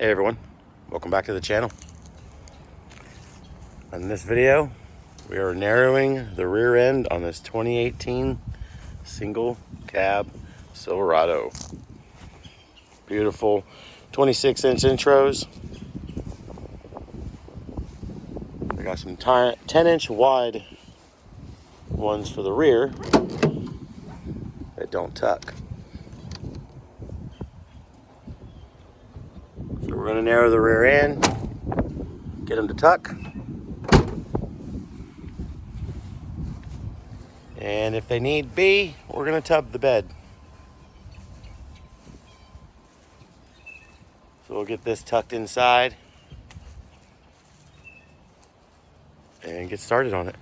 Hey everyone, welcome back to the channel. In this video, we are narrowing the rear end on this 2018 single cab Silverado. Beautiful 26-inch intros. We got some 10-inch wide ones for the rear that don't tuck. So we're going to narrow the rear end, get them to tuck. And if they need be, we're going to tub the bed. So we'll get this tucked inside and get started on it.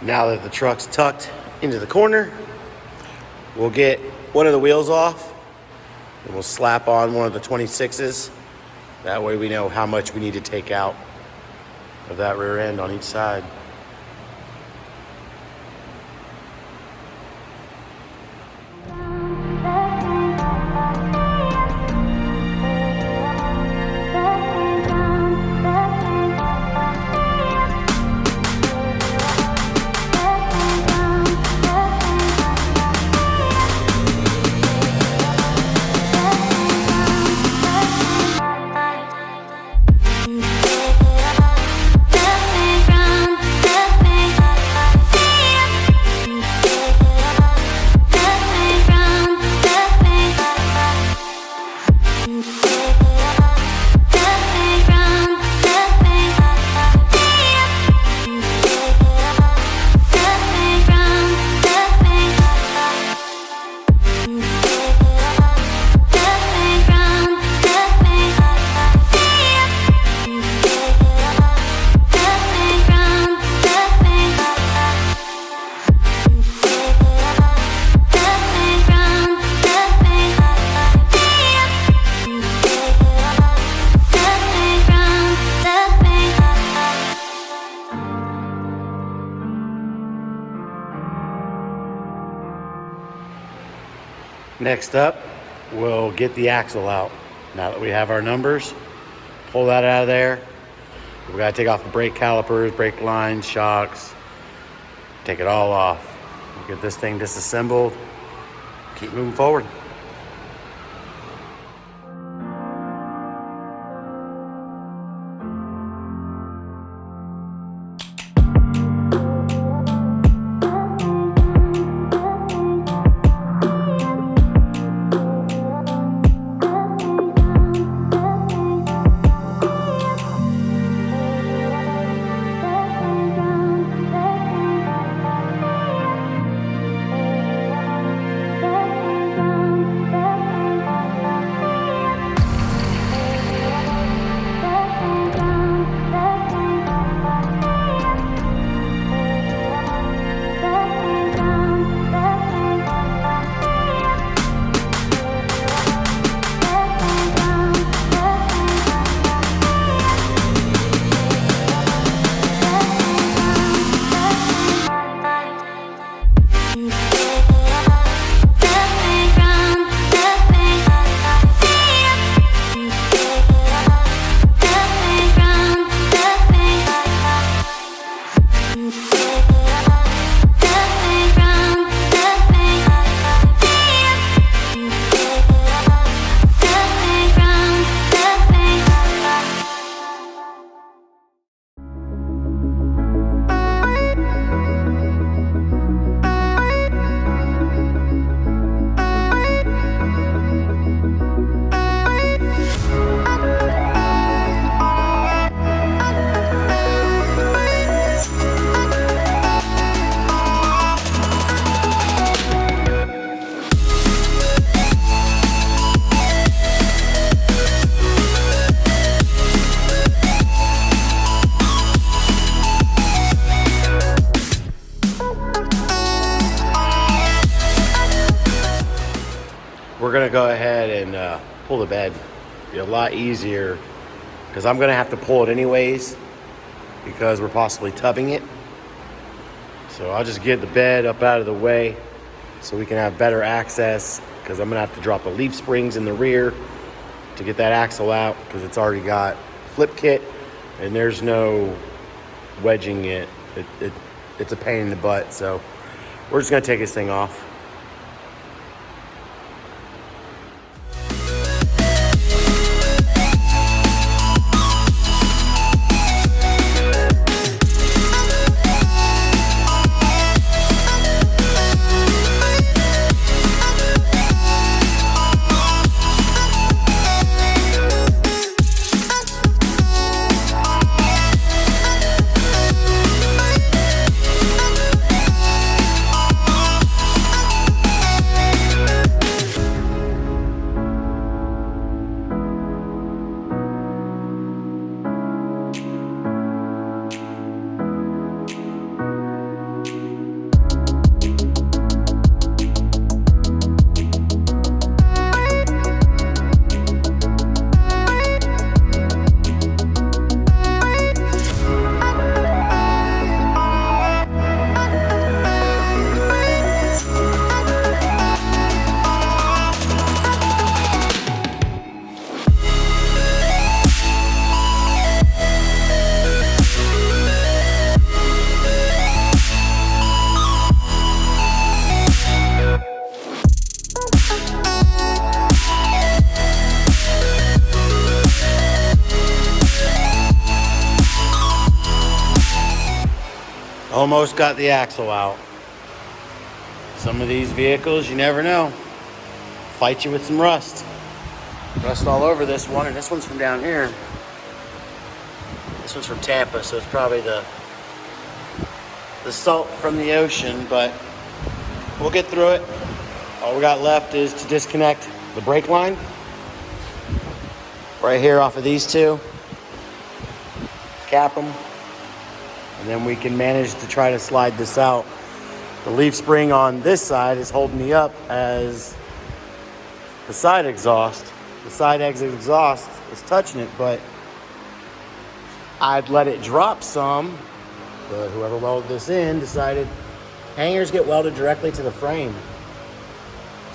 Now that the truck's tucked into the corner, we'll get one of the wheels off and we'll slap on one of the 26s. That way we know how much we need to take out of that rear end on each side. Next up, we'll get the axle out. Now that we have our numbers, pull that out of there. We gotta take off the brake calipers, brake lines, shocks, take it all off. We'll get this thing disassembled, keep moving forward. pull the bed. Be a lot easier because I'm gonna have to pull it anyways because we're possibly tubbing it. So I'll just get the bed up out of the way so we can have better access, because I'm gonna have to drop the leaf springs in the rear to get that axle out because it's already got flip kit and there's no wedging it. It's a pain in the butt. So we're just gonna take this thing off. Almost got the axle out. Some of these vehicles, you never know, fight you with some rust. Rust all over this one, and this one's from down here. This one's from Tampa, so it's probably the salt from the ocean, but we'll get through it. All we got left is to disconnect the brake line right here off of these two, cap them, and then we can manage to try to slide this out. The leaf spring on this side is holding me up as the side exhaust. The side exit exhaust is touching it, but I'd let it drop some, but whoever welded this in decided hangers get welded directly to the frame.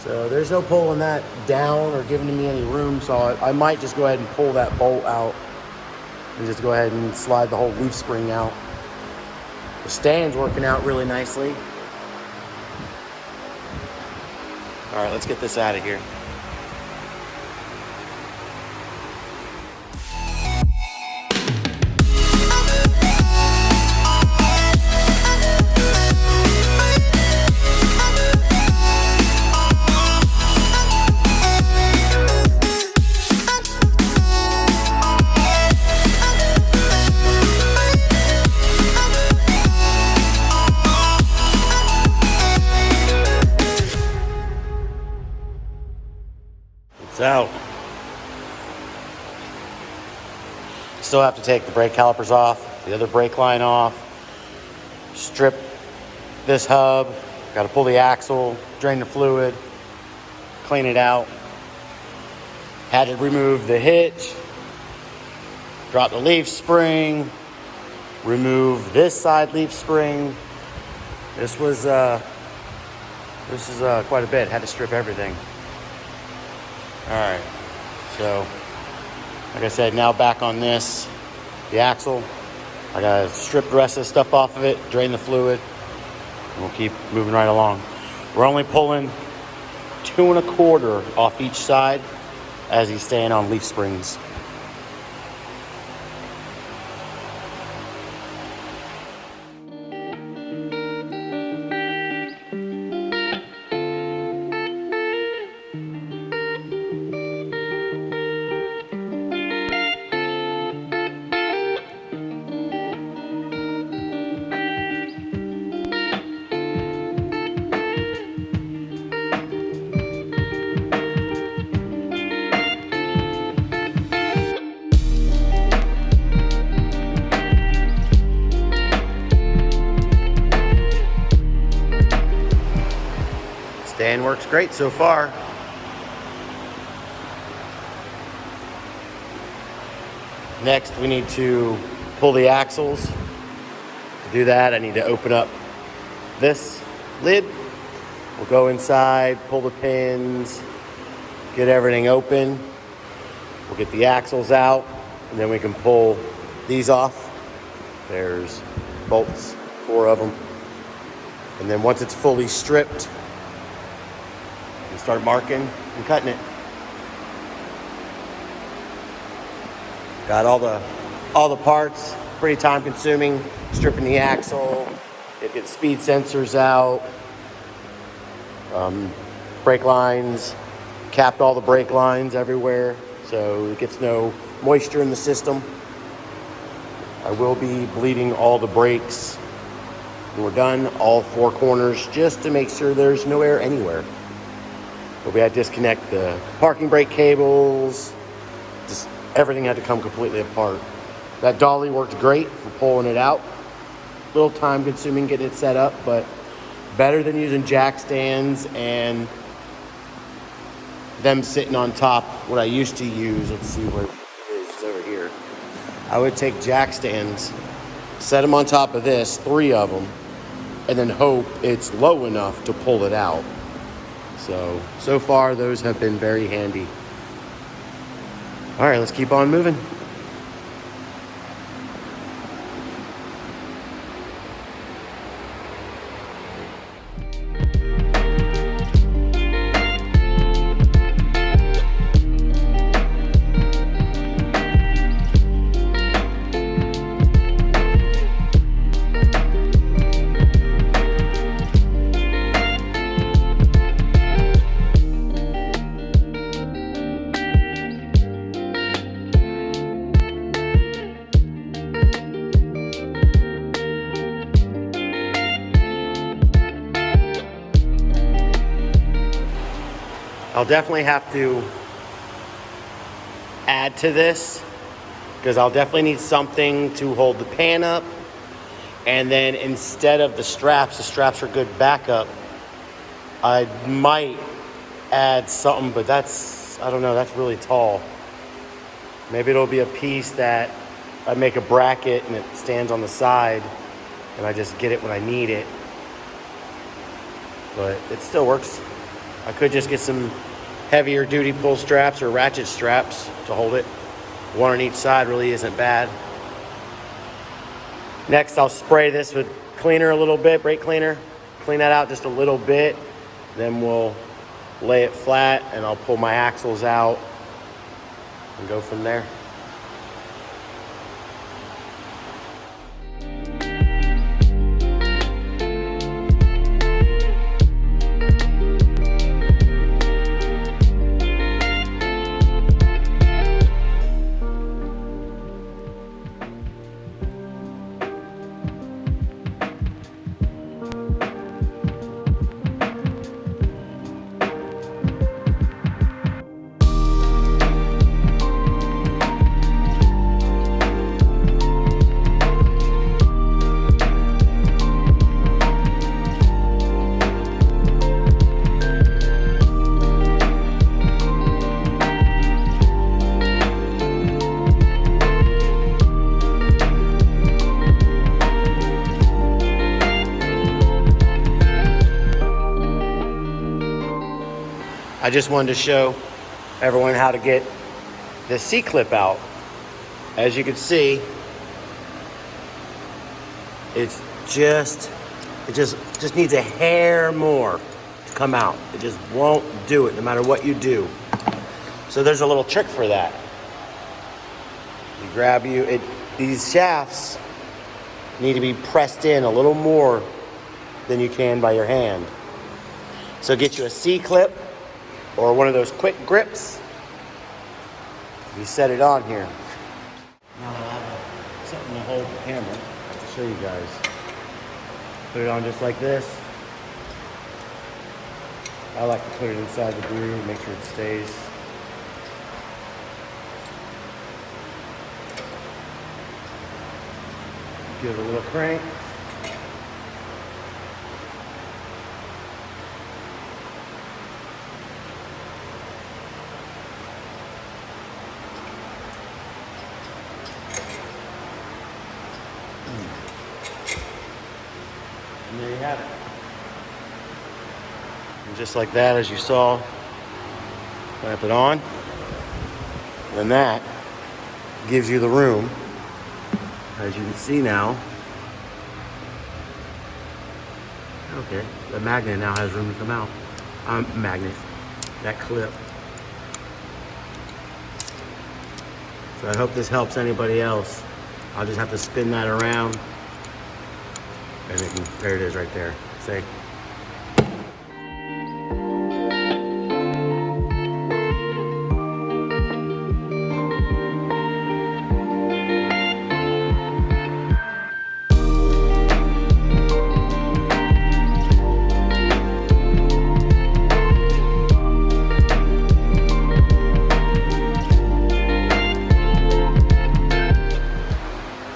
So there's no pulling that down or giving me any room, so I might just go ahead and pull that bolt out and just go ahead and slide the whole leaf spring out. The stand's working out really nicely. All right, let's get this out of here. Out. Still have to take the brake calipers off, the other brake line off, strip this hub, got to pull the axle, drain the fluid, clean it out. Had to remove the hitch, drop the leaf spring, remove this side leaf spring. This is quite a bit. Had to strip everything. All right, so like I said, now back on this, the axle. I gotta strip the rest of the stuff off of it, drain the fluid, and we'll keep moving right along. We're only pulling 2 1/4 off each side as he's staying on leaf springs. Stand works great so far. Next, we need to pull the axles. To do that, I need to open up this lid. We'll go inside, pull the pins, get everything open. We'll get the axles out, and then we can pull these off. There's bolts, 4 of them. And then once it's fully stripped, we start marking and cutting it. Got all the parts, pretty time consuming, stripping the axle, get speed sensors out, brake lines, capped all the brake lines everywhere so it gets no moisture in the system. I will be bleeding all the brakes when we're done, all 4 corners, just to make sure there's no air anywhere. But we had to disconnect the parking brake cables, just everything had to come completely apart. That dolly worked great for pulling it out. A little time consuming getting it set up, but better than using jack stands and them sitting on top. What I used to use, let's see where it is, it's over here. I would take jack stands, set them on top of this, 3 of them, and then hope it's low enough to pull it out. So far those have been very handy. All right, let's keep on moving. I'll definitely have to add to this because I'll definitely need something to hold the pan up. And then instead of the straps are good backup. I might add something, but I don't know, that's really tall. Maybe it'll be a piece that I make a bracket and it stands on the side and I just get it when I need it. But it still works. I could just get some heavier duty pull straps or ratchet straps to hold it. 1 on each side really isn't bad. Next, I'll spray this with cleaner a little bit, brake cleaner. Clean that out just a little bit. Then we'll lay it flat and I'll pull my axles out and go from there. I just wanted to show everyone how to get the C-clip out. As you can see, it just needs a hair more to come out. It just won't do it no matter what you do. So there's a little trick for that. You grab these shafts need to be pressed in a little more than you can by your hand. So get you a C-clip or one of those quick grips. You set it on here. Now I have something to hold the camera. I'll show you guys. Put it on just like this. I like to put it inside the groove, make sure it stays. Give it a little crank. And there you have it. And just like that, as you saw, clamp it on. Then that gives you the room, as you can see now. Okay, the magnet now has room to come out. Magnet, that clip. So I hope this helps anybody else. I'll just have to spin that around. And there it is right there. See?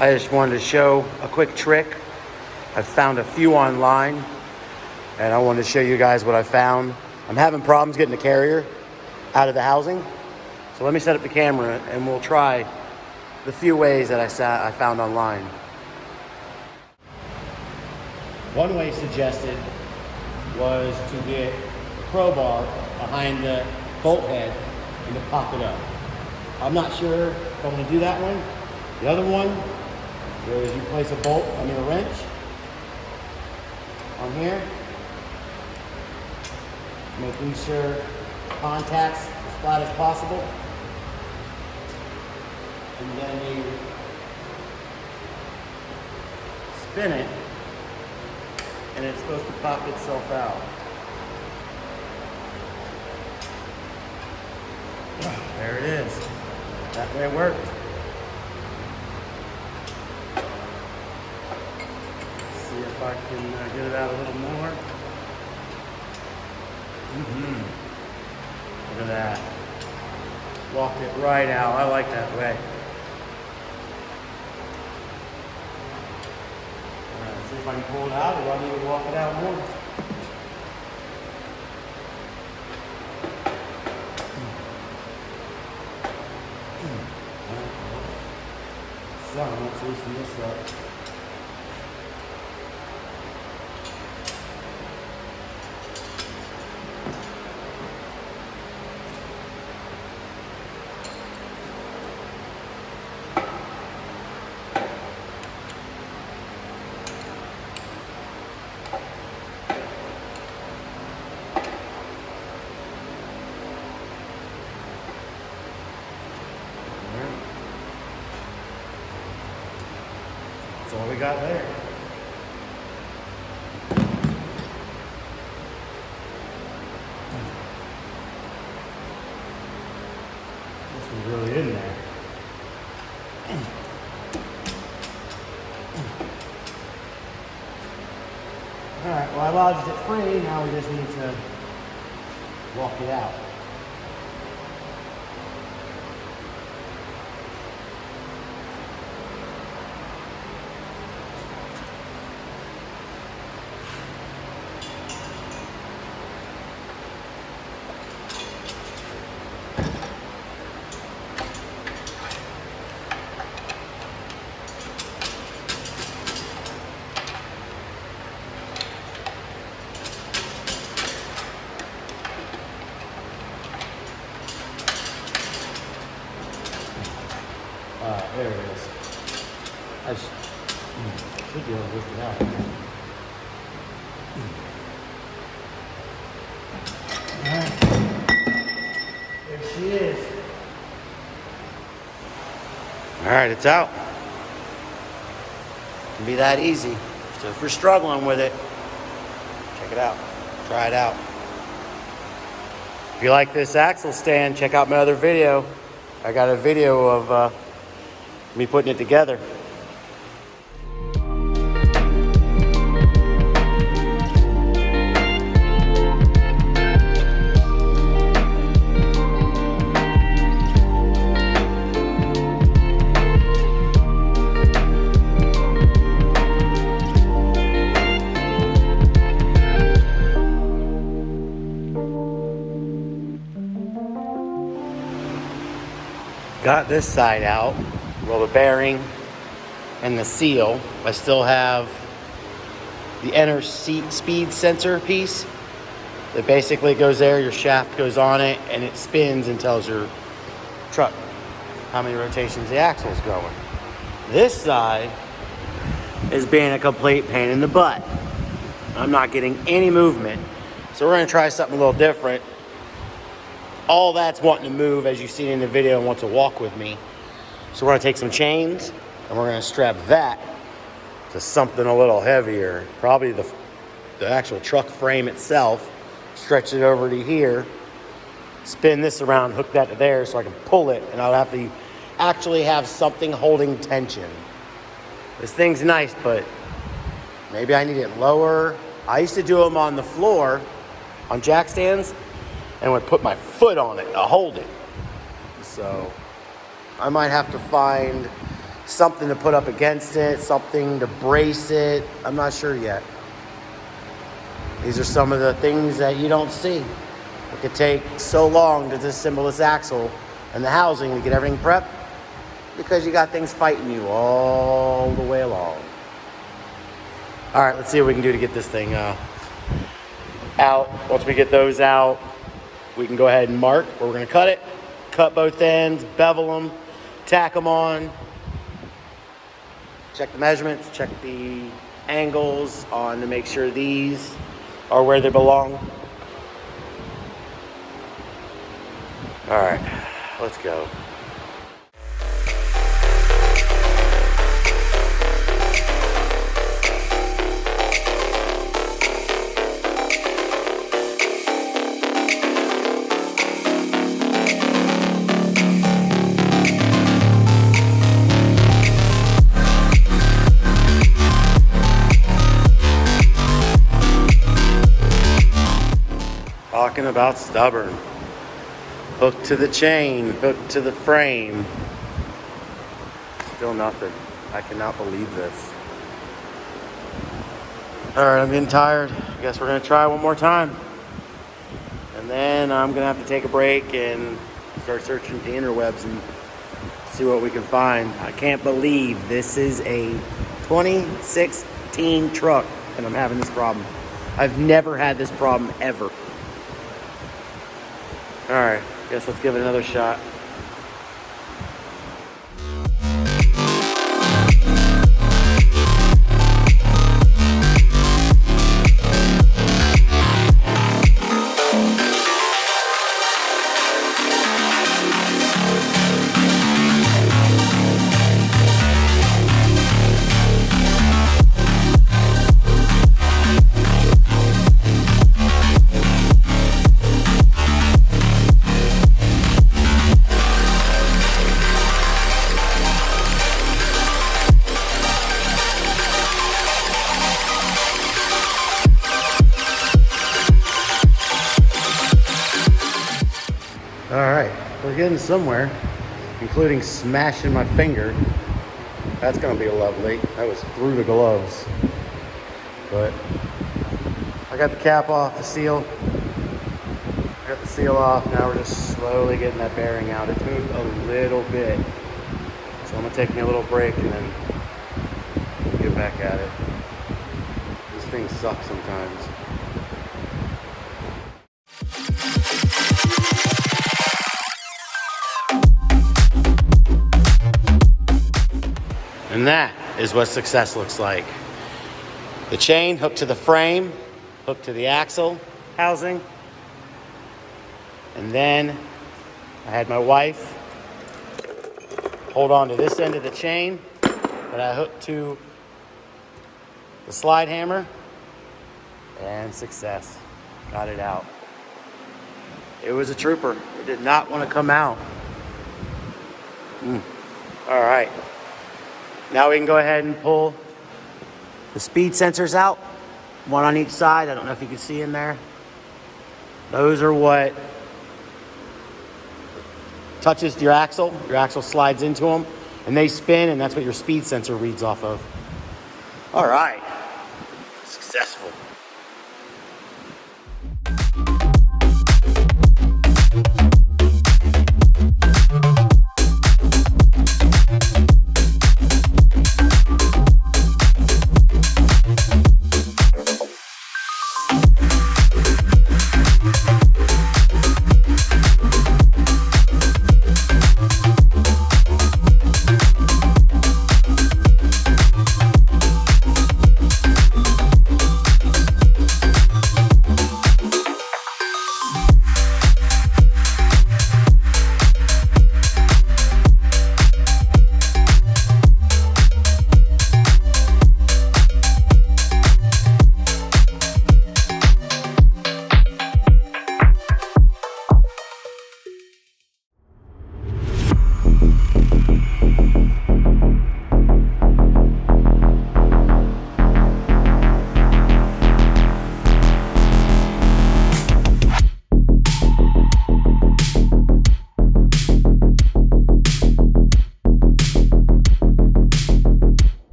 I just wanted to show a quick trick. I found a few online, and I wanted to show you guys what I found. I'm having problems getting the carrier out of the housing. So let me set up the camera and we'll try the few ways that I found online. One way suggested was to get a crowbar behind the bolt head and to pop it up. I'm not sure if I want to do that one. The other one is you place a wrench on here, making sure contacts as flat as possible, and then you spin it, and it's supposed to pop itself out. There it is. That way it worked. See if I can get it out a little more. Look at that. Walked it right out. I like that way. All right, let's see if I can pull it out, or do I need to walk it out more? So let's loosen this up. That's all we got there. This one's really in there. All right, well, I lodged it free. Now we just need to walk it out. There it is. I should be able to lift it out. There she is. All right, it's out. It can be that easy. So if you're struggling with it, check it out. Try it out. If you like this axle stand, check out my other video. I got a video of me putting it together. Got this side out. Well, the bearing and the seal. I still have the inner seat speed sensor piece that basically goes there. Your shaft goes on it and it spins and tells your truck how many rotations the axle is going. This side is being a complete pain in the butt. I'm not getting any movement. So we're gonna try something a little different. All that's wanting to move, as you've seen in the video, and wants to walk with me. So we're gonna take some chains and we're gonna strap that to something a little heavier. Probably the actual truck frame itself. Stretch it over to here. Spin this around, hook that to there so I can pull it, and I'll have to actually have something holding tension. This thing's nice, but maybe I need it lower. I used to do them on the floor, on jack stands, and would put my foot on it to hold it. So I might have to find something to put up against it, something to brace it. I'm not sure yet. These are some of the things that you don't see. It could take so long to disassemble this axle and the housing to get everything prepped because you got things fighting you all the way along. All right, let's see what we can do to get this thing out. Once we get those out, we can go ahead and mark where we're gonna cut it, cut both ends, bevel them, tack them on, check the measurements, check the angles on to make sure these are where they belong. All right, let's go. Talking about stubborn. Hooked to the chain, hooked to the frame. Still nothing. I cannot believe this. All right, I'm getting tired. I guess we're gonna try one more time. And then I'm gonna have to take a break and start searching the interwebs and see what we can find. I can't believe this is a 2016 truck and I'm having this problem. I've never had this problem ever. All right, guess let's give it another shot. All right, we're getting somewhere, including smashing my finger. That's gonna be lovely. That was through the gloves. But I got the cap off, the seal. I got the seal off. Now we're just slowly getting that bearing out. It's moved a little bit. So I'm gonna take me a little break and then get back at it. This thing sucks sometimes. And that is what success looks like. The chain hooked to the frame, hooked to the axle housing. And then I had my wife hold on to this end of the chain that I hooked to the slide hammer, and success. Got it out. It was a trooper. It did not want to come out. All right. Now we can go ahead and pull the speed sensors out, one on each side. I don't know if you can see in there. Those are what touches your axle. Your axle slides into them and they spin, and that's what your speed sensor reads off of. All right, successful.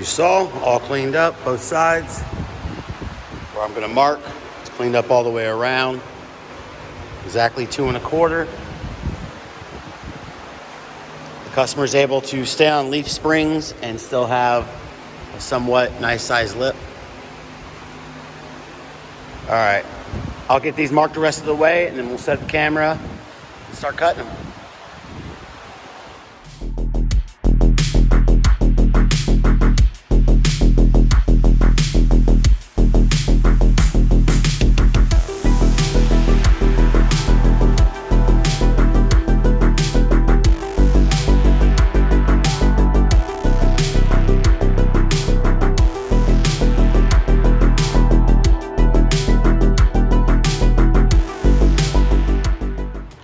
saw, all cleaned up, both sides. Where I'm gonna mark, it's cleaned up all the way around. Exactly 2 1/4. The customer's able to stay on leaf springs and still have a somewhat nice sized lip. All right, I'll get these marked the rest of the way and then we'll set the camera and start cutting them.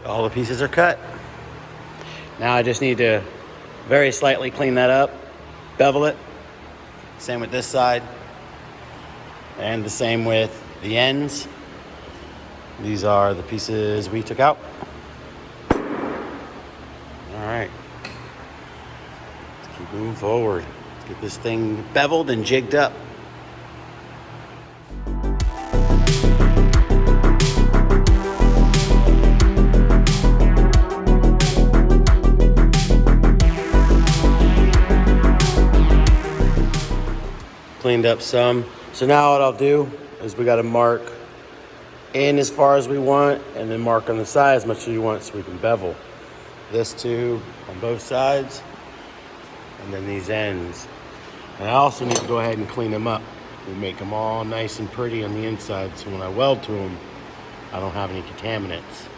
All the pieces are cut. Now I just need to very slightly clean that up, bevel it. Same with this side. And the same with the ends. These are the pieces we took out. All right. Let's keep moving forward. Let's get this thing beveled and jigged up. Cleaned up some. So now what I'll do is we got to mark in as far as we want and then mark on the side as much as you want so we can bevel this too on both sides and then these ends. And I also need to go ahead and clean them up and make them all nice and pretty on the inside so when I weld to them I don't have any contaminants.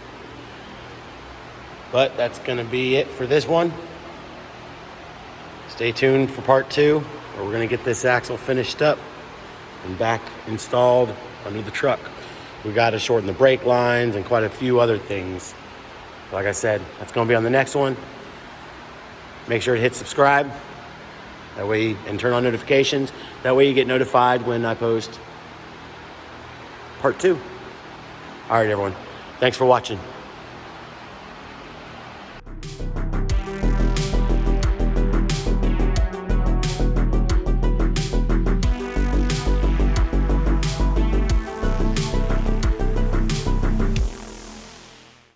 But that's going to be it for this one. Stay tuned for part 2. Where we're going to get this axle finished up and back installed under the truck. We got to shorten the brake lines and quite a few other things. Like I said, that's going to be on the next one. Make sure to hit subscribe. That way, and turn on notifications. That way you get notified when I post part 2. All right, everyone. Thanks for watching.